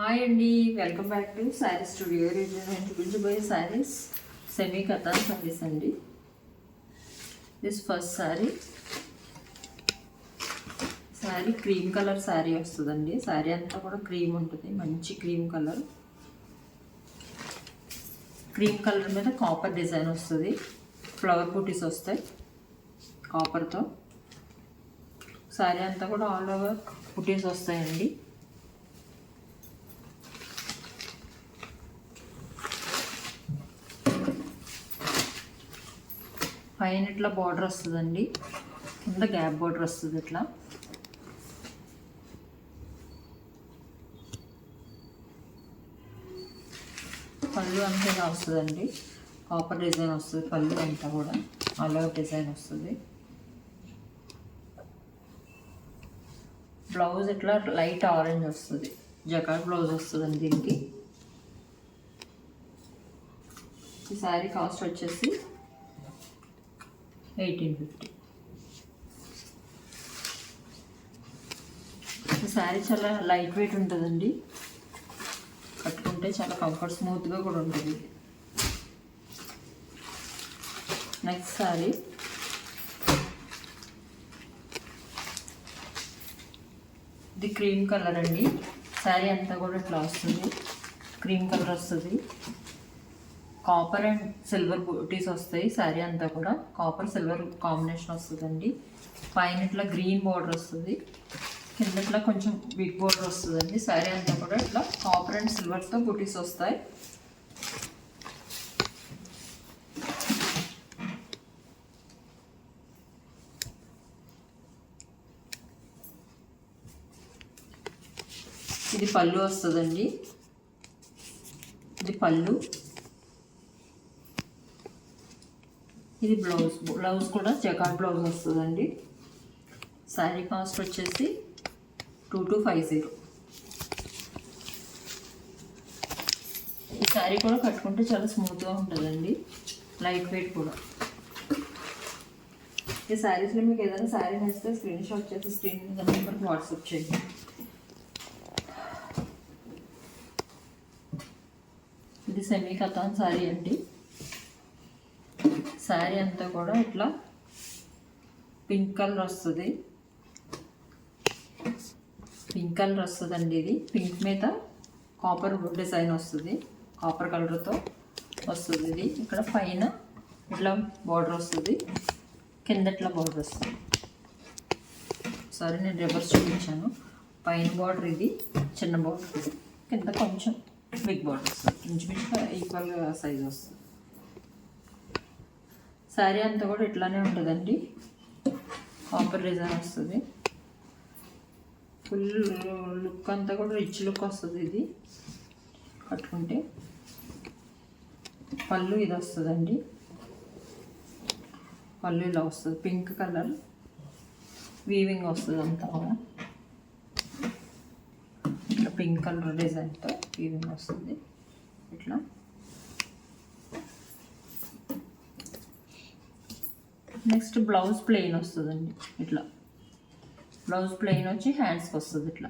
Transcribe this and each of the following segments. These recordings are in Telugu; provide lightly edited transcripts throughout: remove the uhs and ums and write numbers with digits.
హాయ్ అండి, welcome back to sari studio. ఈరోజు నేను చూపించబోయే శారీస్ సెమీ కథన్ శారీస్ అండి. This first sari cream colour sari వస్తుందండి. శారీ అంతా కూడా క్రీమ్ ఉంటుంది, మంచి క్రీమ్ కలర్. క్రీమ్ కలర్ మీద కాపర్ డిజైన్ వస్తుంది, ఫ్లవర్ బూటీస్ వస్తాయి కాపర్తో. శారీ అంతా కూడా ఆల్ ఓవర్ బూటీస్ వస్తాయండి. పైన ఇట్లా బార్డర్ వస్తుందండి, కింద గ్యాప్ బార్డర్ వస్తుంది. ఇట్లా పళ్ళు అంతా ఇలా వస్తుందండి, కాపర్ డిజైన్ వస్తుంది. పళ్ళు అంతా కూడా అలా డిజైన్ వస్తుంది. బ్లౌజ్ ఇట్లా లైట్ ఆరెంజ్ వస్తుంది, జకార్డ్ బ్లౌజ్ వస్తుందండి దీనికి. ఈ శారీ కాస్ట్ వచ్చేసి 1850. ఈ శారీ చాలా లైట్ వెయిట్ ఉంటుందండి, కట్టుకుంటే చాలా కంఫర్ట్, స్మూత్గా కూడా ఉంటుంది. నెక్స్ట్ శారీ ఇది క్రీమ్ కలర్ అండి. శారీ అంతా కూడా ఇట్లా వస్తుంది, క్రీమ్ కలర్ వస్తుంది. కాపర్ అండ్ సిల్వర్ బూటీస్ వస్తాయి. శారీ అంతా కూడా కాపర్ సిల్వర్ కాంబినేషన్ వస్తుందండి. పైన ఇట్లా గ్రీన్ బార్డర్ వస్తుంది, కింద ఇట్లా కొంచెం బిగ్ బార్డర్ వస్తుందండి. శారీ అంతా కూడా ఇట్లా కాపర్ అండ్ సిల్వర్తో బూటీస్ వస్తాయి. ఇది పళ్ళు వస్తుందండి, ఇది పళ్ళు. ఇది బ్లౌజ్ కూడా జకార్డ్ బ్లౌజ్ వస్తుందండి. శారీ కాస్ట్ వచ్చేసి 2250. ఈ శారీ కూడా కట్టుకుంటే చాలా స్మూత్గా ఉంటుందండి, లైట్ వెయిట్ కూడా. ఈ శారీస్లో మీకు ఏదైనా శారీ నచ్చితే స్క్రీన్ షాట్ చేసి స్క్రీన్ మీద నెంబర్కి వాట్సాప్ చేయండి. ఇది సెమీ కథాన్ శారీ అండి. శారీ అంతా కూడా ఇట్లా పింక్ కలర్ వస్తుంది, పింక్ కలర్ వస్తుందండి. ఇది పింక్ మీద కాపర్ డిజైన్ వస్తుంది, కాపర్ కలర్తో వస్తుంది. ఇది ఇక్కడ పైన ఇట్లా బార్డర్ వస్తుంది, కింద ఇట్లా బార్డర్ వస్తుంది. సారీ, నేను రివర్స్ చూపించాను. పైన బార్డర్ ఇది చిన్న బార్డర్, ఇది కింద కొంచెం బిగ్ బార్డర్ వస్తుంది, ఇంచుమించుగా ఈక్వల్ సైజ్ వస్తుంది. శారీ అంతా కూడా ఇట్లానే ఉంటుందండి, కాపర్ డిజైన్ వస్తుంది. ఫుల్ లుక్ అంతా కూడా రిచ్ లుక్ వస్తుంది ఇది కట్టుకుంటే. పళ్ళు ఇది వస్తుందండి, పళ్ళు ఇలా వస్తుంది, పింక్ కలర్ వీవింగ్ వస్తుంది అంతా కూడా. ఇట్లా పింక్ కలర్ డిజైన్తో వీవింగ్ వస్తుంది ఇట్లా. నెక్స్ట్ బ్లౌజ్ ప్లెయిన్ వస్తుందండి, ఇట్లా బ్లౌజ్ ప్లెయిన్ వచ్చి హ్యాండ్స్కి వస్తుంది ఇట్లా.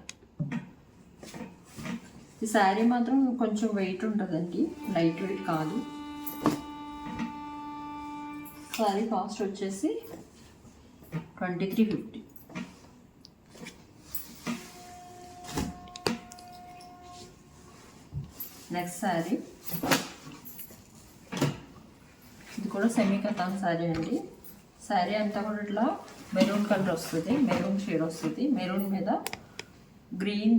ఈ శారీ మాత్రం కొంచెం వెయిట్ ఉంటుందండి, లైట్ వెయిట్ కాదు. శారీ కాస్ట్ వచ్చేసి 2350. నెక్స్ట్ శారీ ఇది కూడా సెమీ కథాన్ శారీ అండి. శారీ అంతా కూడా ఇట్లా మెరూన్ కలర్ వస్తుంది, మెరూన్ షేడ్ వస్తుంది. మెరూన్ మీద గ్రీన్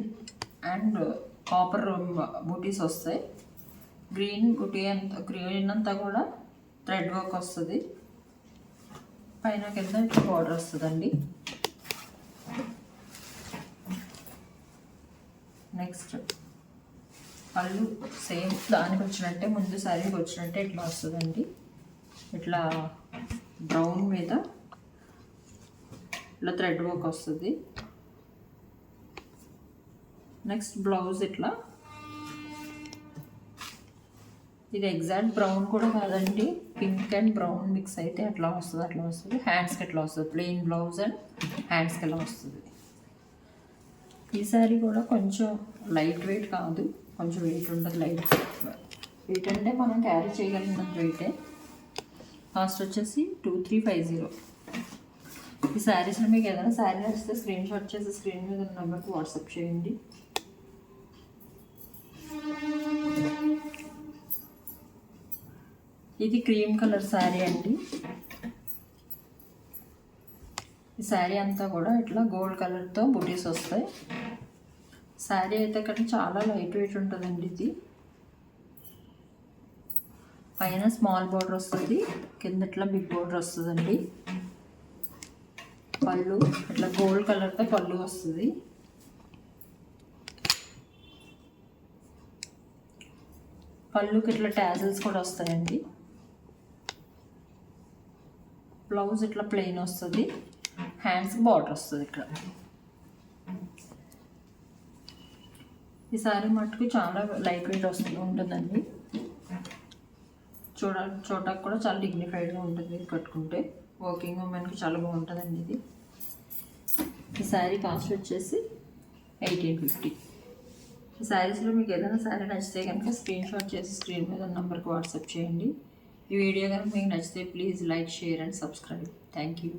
అండ్ కాపర్ బూటీస్ వస్తాయి. గ్రీన్ అంతా కూడా థ్రెడ్ వర్క్ వస్తుంది. పైన కింద ఇట్లా బార్డర్ వస్తుందండి. నెక్స్ట్ పళ్ళు సేమ్ దానికి వచ్చినట్టే, ముందు శారీకి వచ్చినట్టే ఇట్లా వస్తుందండి. ఇట్లా బ్రౌన్ మీద ఇట్లా థ్రెడ్ వర్క్ వస్తుంది. నెక్స్ట్ బ్లౌజ్ ఇట్లా, ఇది ఎగ్జాక్ట్ బ్రౌన్ కూడా కాదండి, పింక్ అండ్ బ్రౌన్ మిక్స్ అయితే అట్లా వస్తుంది. హ్యాండ్స్కి ఎట్లా వస్తుంది, ప్లెయిన్ బ్లౌజ్ అండ్ హ్యాండ్స్కి ఎలా వస్తుంది. ఈ శారీ కూడా కొంచెం లైట్ వెయిట్ కాదు, కొంచెం వెయిట్ ఉంటుంది. లైట్ వెయిట్ అంటే మనం క్యారీ చేయగలిగినంత వెయిటే. కాస్ట్ వచ్చేసి 2350. ఈ శారీస్లో మీకు ఏదైనా శారీ నచ్చితే స్క్రీన్ షాట్ చేసి స్క్రీన్ మీద ఉన్న నెంబర్కి వాట్సాప్ చేయండి. ఇది క్రీమ్ కలర్ శారీ అండి. ఈ శారీ అంతా కూడా ఇట్లా గోల్డ్ కలర్తో బుటీస్ వస్తాయి. శారీ అయితే ఇక్కడ చాలా లైట్ వెయిట్ ఉంటుందండి. ఇది పైన స్మాల్ బోర్డర్ వస్తుంది, కింద ఇట్లా బిగ్ బోర్డర్ వస్తుందండి. పళ్ళు ఇట్లా గోల్డ్ కలర్తో పళ్ళు వస్తుంది. పళ్ళుకి ఇట్లా టాజిల్స్ కూడా వస్తాయండి. బ్లౌజ్ ఇట్లా ప్లెయిన్ వస్తుంది, హ్యాండ్స్కి బార్డర్ వస్తుంది ఇక్కడ. ఈ సారీ మట్టుకు చాలా లైట్ వెయిట్ ఉంటుందండి. చూడడానికి కూడా చాలా డిగ్నిఫైడ్గా ఉంటుంది ఇది కట్టుకుంటే. వర్కింగ్ ఉమెన్కి చాలా బాగుంటుందండి ఇది. ఈ శారీ కాస్ట్ వచ్చేసి 1850. ఈ శారీస్లో మీకు ఏదైనా శారీ నచ్చితే కనుక స్క్రీన్ షాట్ చేసి స్క్రీన్ మీద నెంబర్కి వాట్సాప్ చేయండి. ఈ వీడియో కనుక మీకు నచ్చితే please like, share and subscribe. Thank you.